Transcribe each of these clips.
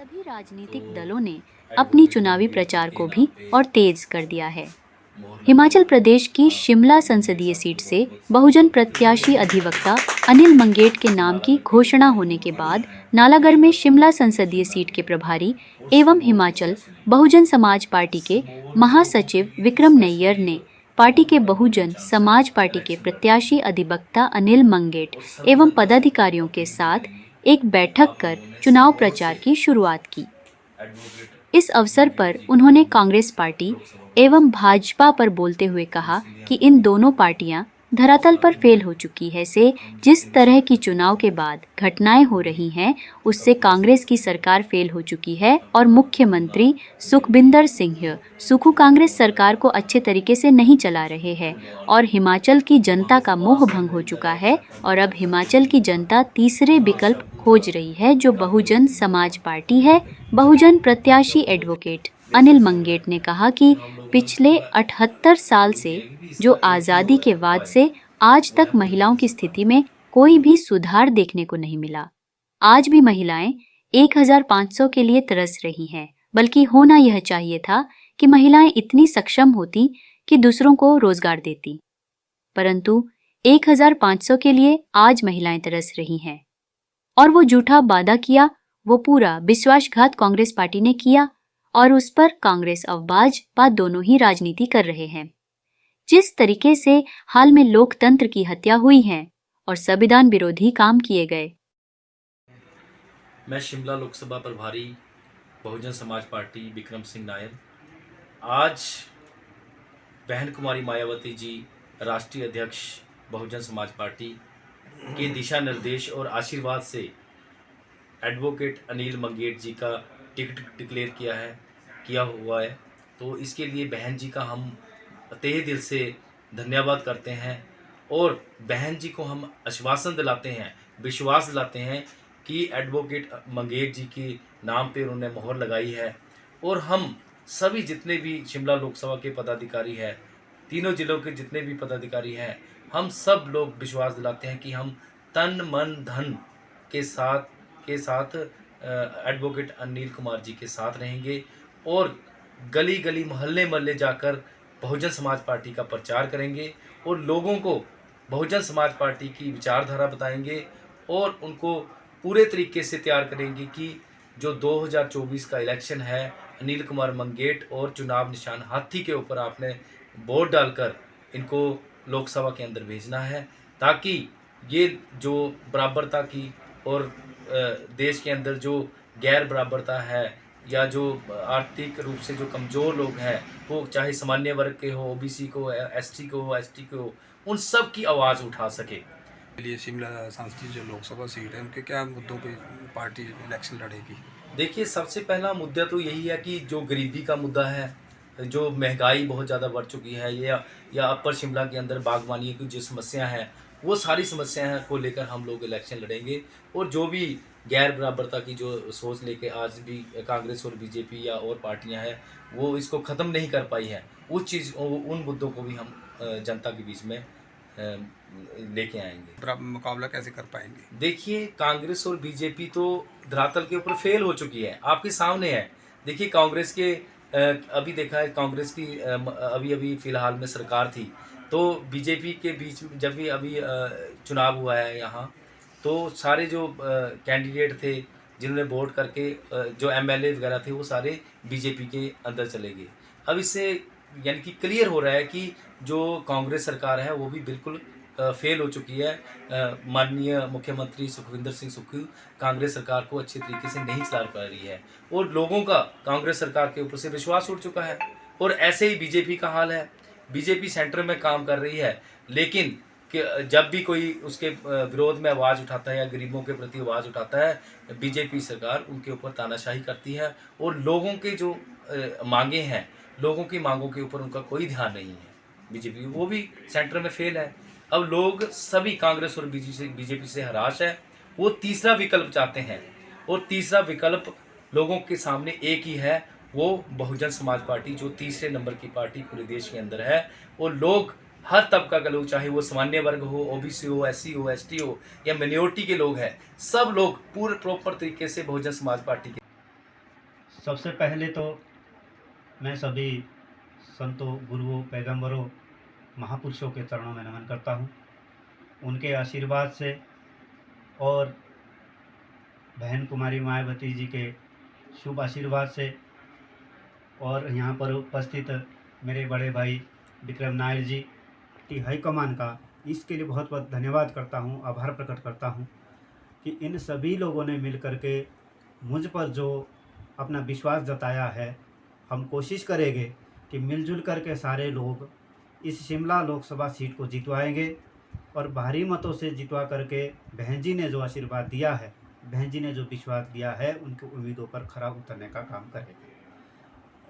सभी तो राजनीतिक दलों ने अपनी एडवोकेट चुनावी मंगेश जी प्रचार के को नाम भी पे और तेज कर दिया है। मोहर लग गई हिमाचल है। प्रदेश की शिमला उनके संसदीय सीट सबको से बहुत बहुत बहुजन स्वागत करते प्रत्याशी हुए अधिवक्ता अनिल मंगेट के नाम की नालागढ़ के घोषणा जो होने के बाद पहाड़ियाँ हैं नालागढ़ में शिमला शिमला प्रभारी संसदीय शिमला सीट के के प्रभारी और एवं सिरमौर हिमाचल प्रत्याशी ने बहुजन समाज पार्टी के सिरमौर के लोगों के महासचिव लिए विक्रम नैयर स्पेशली ने पार्टी के बहुत बड़ी बहुजन चांस है समाज पार्टी के इलेक्शन लड़ने प्रत्याशी की अधिवक्ता अनिल मंगेट और सभी एवं जनता से पदाधिकारियों के अपील भी साथ रहेंगी एक कि बैठक आप कर लोगों ने चुनाव सपोर्ट प्रचार से की शुरुआत की। इस एडवोकेट अवसर मंगेश पर जी को उन्होंने कांग्रेस पार्टी लोकसभा प्रत्याशी एवं बनाया भाजपा पर बोलते हुए और कहा इसके लिए कि हम इन बहुत दोनों मेहनत करेंगे पार्टियां और धरातल पर साथ फेल में हो चुकी है से हम जिस जितने भी तरह की साथी हैं चुनाव के बाद घटनाएं हो उन्हें रही हैं उससे सबको कांग्रेस की सरकार फेल हो चुकी है और अपना अपना मुख्यमंत्री सहयोग सुखबिंदर देंगे सिंह सुक्खू कांग्रेस और सरकार को अच्छे तरीके से नहीं चला रहे हैं और हिमाचल की जनता का मोह भंग हो चुका है और अब हिमाचल की जनता तीसरे विकल्प खोज रही है जो बहुजन समाज पार्टी है। बहुजन प्रत्याशी एडवोकेट अनिल मंगेट ने कहा कि पिछले 78 साल से जो आज़ादी के बाद से आज तक महिलाओं की स्थिति में कोई भी सुधार देखने को नहीं मिला। आज भी महिलाएं 1500 के लिए तरस रही हैं, बल्कि होना यह चाहिए था कि महिलाएं इतनी सक्षम होती कि दूसरों को रोजगार देती, परंतु 1500 के लिए आज महिलाएं तरस रही हैं। और वो झूठा वादा किया, वो पूरा विश्वासघात कांग्रेस पार्टी ने किया और उस पर कांग्रेस और भाजपा दोनों ही राजनीति कर रहे हैं। जिस तरीके से हाल में लोकतंत्र की हत्या हुई है और संविधान विरोधी काम किए गए। मैं शिमला लोकसभा प्रभारी बहुजन समाज पार्टी विक्रम सिंह नायर आज बहन कुमारी मायावती जी राष्ट्रीय अध्यक्ष बहुजन समाज पार्टी के दिशा निर्देश और आशीर्वाद से एडवोकेट अनिल मंगेट जी का टिकट डिक्लेयर किया हुआ है। तो इसके लिए बहन जी का हम तहे दिल से धन्यवाद करते हैं और बहन जी को हम आश्वासन दिलाते हैं, विश्वास दिलाते हैं कि एडवोकेट मंगेट जी के नाम पे उन्होंने मोहर लगाई है और हम सभी जितने भी शिमला लोकसभा के पदाधिकारी हैं, तीनों जिलों के जितने भी पदाधिकारी हैं, हम सब लोग विश्वास दिलाते हैं कि हम तन मन धन के साथ एडवोकेट अनिल कुमार जी के साथ रहेंगे और गली गली मोहल्ले मोहल्ले जाकर बहुजन समाज पार्टी का प्रचार करेंगे और लोगों को बहुजन समाज पार्टी की विचारधारा बताएंगे और उनको पूरे तरीके से तैयार करेंगे कि जो 2024 का इलेक्शन है, अनिल कुमार मंगेट और चुनाव निशान हाथी के ऊपर आपने वोट डालकर इनको लोकसभा के अंदर भेजना है, ताकि ये जो बराबरता की और देश के अंदर जो गैर बराबरता है या जो आर्थिक रूप से जो कमज़ोर लोग हैं, वो चाहे सामान्य वर्ग के हो, ओबीसी को, एसटी को हो, एसटी को हो, उन सब की आवाज़ उठा सके। लिए शिमला संसदीय जो लोकसभा सीट है उनके क्या मुद्दों पे पार्टी इलेक्शन लड़ेगी? देखिए, सबसे पहला मुद्दा तो यही है कि जो गरीबी का मुद्दा है, जो महंगाई बहुत ज़्यादा बढ़ चुकी है, या अपर शिमला के अंदर बागवानी की जो समस्या है, वो सारी समस्याएं को लेकर हम लोग इलेक्शन लड़ेंगे और जो भी गैर बराबरता की जो सोच लेके आज भी कांग्रेस और बीजेपी या और पार्टियां हैं, वो इसको ख़त्म नहीं कर पाई है, उन मुद्दों को भी हम जनता के बीच में लेके आएंगे। मुकाबला कैसे कर पाएंगे? देखिए, कांग्रेस और बीजेपी तो धरातल के ऊपर फेल हो चुकी है, आपके सामने है। देखिए, कांग्रेस के अभी देखा है, कांग्रेस की अभी अभी फ़िलहाल में सरकार थी, तो बीजेपी के बीच में जब भी अभी चुनाव हुआ है यहाँ, तो सारे जो कैंडिडेट थे जिन्होंने वोट करके जो एमएलए वगैरह थे, वो सारे बीजेपी के अंदर चले गए। अब इससे यानी कि क्लियर हो रहा है कि जो कांग्रेस सरकार है वो भी बिल्कुल फेल हो चुकी है। माननीय मुख्यमंत्री सुखविंदर सिंह सुक्खू कांग्रेस सरकार को अच्छे तरीके से नहीं चला पा रही है और लोगों का कांग्रेस सरकार के ऊपर से विश्वास उठ चुका है। और ऐसे ही बीजेपी का हाल है। बीजेपी सेंटर में काम कर रही है, लेकिन कि जब भी कोई उसके विरोध में आवाज़ उठाता है या गरीबों के प्रति आवाज़ उठाता है, बीजेपी सरकार उनके ऊपर तानाशाही करती है और लोगों के जो मांगे हैं, लोगों की मांगों के ऊपर उनका कोई ध्यान नहीं है। बीजेपी वो भी सेंटर में फेल है। अब लोग सभी कांग्रेस और बीजेपी से हराश है, वो तीसरा विकल्प चाहते हैं और तीसरा विकल्प लोगों के सामने एक ही है, वो बहुजन समाज पार्टी जो तीसरे नंबर की पार्टी पूरे देश के अंदर है। और लोग हर तबका के लोग, चाहे वो सामान्य वर्ग हो, ओबीसी हो, एससी हो, एसटी हो या माइनॉरिटी के लोग हैं, सब लोग पूरे प्रॉपर तरीके से बहुजन समाज पार्टी के सबसे पहले तो मैं सभी संतों, गुरुओं, पैगंबरों, महापुरुषों के चरणों में नमन करता हूँ। उनके आशीर्वाद से और बहन कुमारी मायावती जी के शुभ आशीर्वाद से और यहाँ पर उपस्थित मेरे बड़े भाई विक्रम नायर जी की हाईकमान का इसके लिए बहुत बहुत धन्यवाद करता हूँ, आभार प्रकट करता हूँ कि इन सभी लोगों ने मिल कर के मुझ पर जो अपना विश्वास जताया है। हम कोशिश करेंगे कि मिलजुल कर के सारे लोग इस शिमला लोकसभा सीट को जितवाएंगे और भारी मतों से जितवा करके बहन जी ने जो आशीर्वाद दिया है, बहन जी ने जो विश्वास दिया है, उनकी उम्मीदों पर खरा उतरने का काम करेंगे।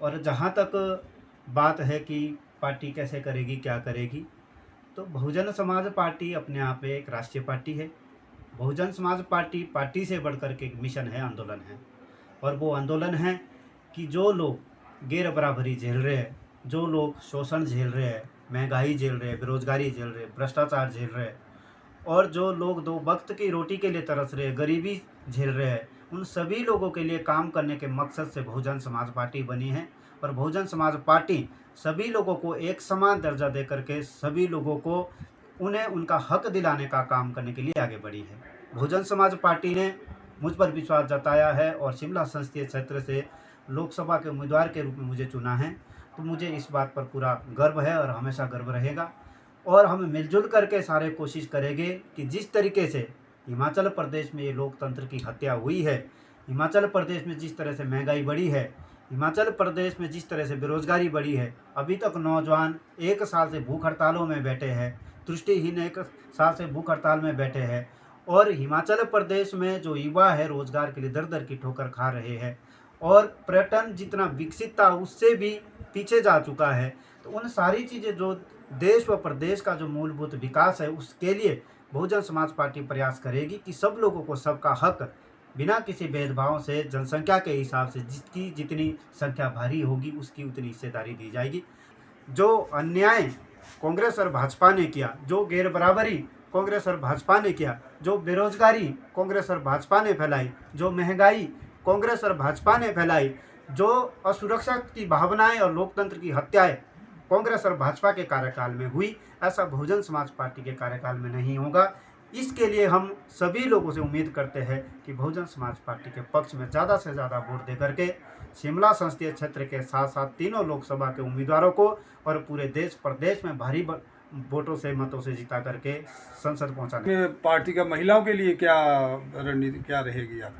और जहाँ तक बात है कि पार्टी कैसे करेगी, क्या करेगी, तो बहुजन समाज पार्टी अपने आप में एक राष्ट्रीय पार्टी है। बहुजन समाज पार्टी पार्टी से बढ़कर के एक मिशन है, आंदोलन है। और वो आंदोलन है कि जो लोग गैर बराबरी झेल रहे हैं, जो लोग शोषण झेल रहे हैं, महंगाई झेल रहे हैं, बेरोजगारी झेल रहे हैं, भ्रष्टाचार झेल रहे हैं, और जो लोग 2 वक्त की रोटी के लिए तरस रहे हैं, गरीबी झेल रहे हैं, उन सभी लोगों के लिए काम करने के मकसद से बहुजन समाज पार्टी बनी है। और बहुजन समाज पार्टी सभी लोगों को एक समान दर्जा दे करके सभी लोगों को उन्हें उनका हक दिलाने का काम करने के लिए आगे बढ़ी है। बहुजन समाज पार्टी ने मुझ पर विश्वास जताया है और शिमला संसदीय क्षेत्र से लोकसभा के उम्मीदवार के रूप में मुझे चुना है, तो मुझे इस बात पर पूरा गर्व है और हमेशा गर्व रहेगा। और हम मिलजुल करके सारे कोशिश करेंगे कि जिस तरीके से हिमाचल प्रदेश में ये लोकतंत्र की हत्या हुई है, हिमाचल प्रदेश में जिस तरह से महंगाई बढ़ी है, हिमाचल प्रदेश में जिस तरह से बेरोजगारी बढ़ी है, अभी तक नौजवान 1 साल से भूख हड़तालों में बैठे हैं, दृष्टिहीन 1 साल से भूख हड़ताल में बैठे हैं, और हिमाचल प्रदेश में जो युवा है रोजगार के लिए दर दर की ठोकर खा रहे हैं, और पर्यटन जितना विकसित था उससे भी पीछे जा चुका है। तो उन सारी चीज़ें जो देश व प्रदेश का जो मूलभूत विकास है, उसके लिए बहुजन समाज पार्टी प्रयास करेगी कि सब लोगों को सबका हक बिना किसी भेदभाव से जनसंख्या के हिसाब से जिसकी जितनी संख्या भारी होगी उसकी उतनी हिस्सेदारी दी जाएगी। जो अन्याय कांग्रेस और भाजपा ने किया, जो गैर बराबरी कांग्रेस और भाजपा ने किया, जो बेरोजगारी कांग्रेस और भाजपा ने फैलाई, जो महंगाई कांग्रेस और भाजपा ने फैलाई, जो असुरक्षा की भावनाएं और लोकतंत्र की हत्याएं कांग्रेस और भाजपा के कार्यकाल में हुई, ऐसा बहुजन समाज पार्टी के कार्यकाल में नहीं होगा। इसके लिए हम सभी लोगों से उम्मीद करते हैं कि बहुजन समाज पार्टी के पक्ष में ज़्यादा से ज़्यादा वोट दे करके शिमला संसदीय क्षेत्र के साथ साथ तीनों लोकसभा के उम्मीदवारों को और पूरे देश प्रदेश में भारी वोटों से मतों से जिता करके संसद पहुंचाने। पार्टी का महिलाओं के लिए क्या रणनीति क्या रहेगी आप?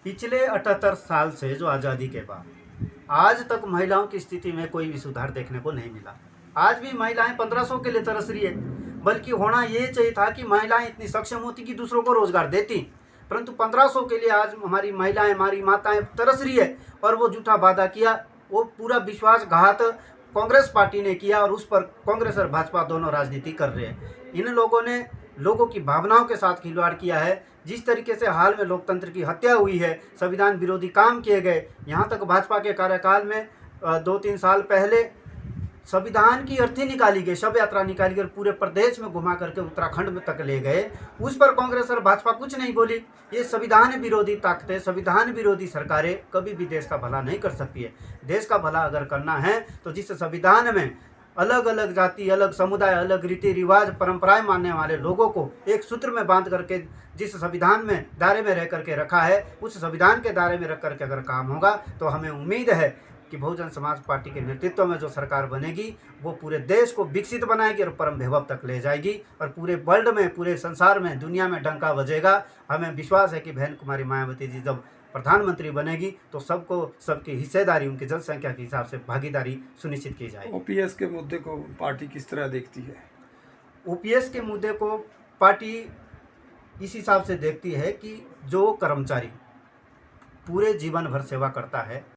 पिछले 78 साल से जो आज़ादी के बाद आज तक महिलाओं की स्थिति में कोई भी सुधार देखने को नहीं मिला। आज भी महिलाएं 1500 के लिए तरस रही है, बल्कि होना ये चाहिए था कि महिलाएं इतनी सक्षम होती कि दूसरों को रोजगार देती, परंतु 1500 के लिए आज हमारी महिलाएं, हमारी माताएं तरस रही है। और वो झूठा वादा किया, वो पूरा विश्वासघात कांग्रेस पार्टी ने किया और उस पर कांग्रेस और भाजपा दोनों राजनीति कर रहे हैं। इन लोगों ने लोगों की भावनाओं के साथ खिलवाड़ किया है। जिस तरीके से हाल में लोकतंत्र की हत्या हुई है, संविधान विरोधी काम किए गए, यहाँ तक भाजपा के कार्यकाल में 2-3 साल पहले संविधान की अर्थी निकाली गई, शव यात्रा निकाली गई, पूरे प्रदेश में घुमा करके उत्तराखंड में तक ले गए। उस पर कांग्रेस और भाजपा कुछ नहीं बोली। ये संविधान विरोधी ताकतें, संविधान विरोधी सरकारें कभी भी देश का भला नहीं कर सकती है। देश का भला अगर करना है तो जिस संविधान में अलग अलग जाति, अलग समुदाय, अलग रीति रिवाज, परंपराएं मानने वाले लोगों को एक सूत्र में बांध करके जिस संविधान में दायरे में रह करके रखा है, उस संविधान के दायरे में रख करके अगर काम होगा तो हमें उम्मीद है कि बहुजन समाज पार्टी के नेतृत्व में जो सरकार बनेगी वो पूरे देश को विकसित बनाएगी और परम वैभव तक ले जाएगी और पूरे वर्ल्ड में, पूरे संसार में, दुनिया में डंका बजेगा। हमें विश्वास है कि बहन कुमारी मायावती जी जब प्रधानमंत्री बनेगी तो सबको सबकी हिस्सेदारी, उनकी जनसंख्या के हिसाब से भागीदारी सुनिश्चित की जाएगी। ओपीएस के मुद्दे को पार्टी किस तरह देखती है? ओपीएस के मुद्दे को पार्टी इस हिसाब से देखती है कि जो कर्मचारी पूरे जीवन भर सेवा करता है,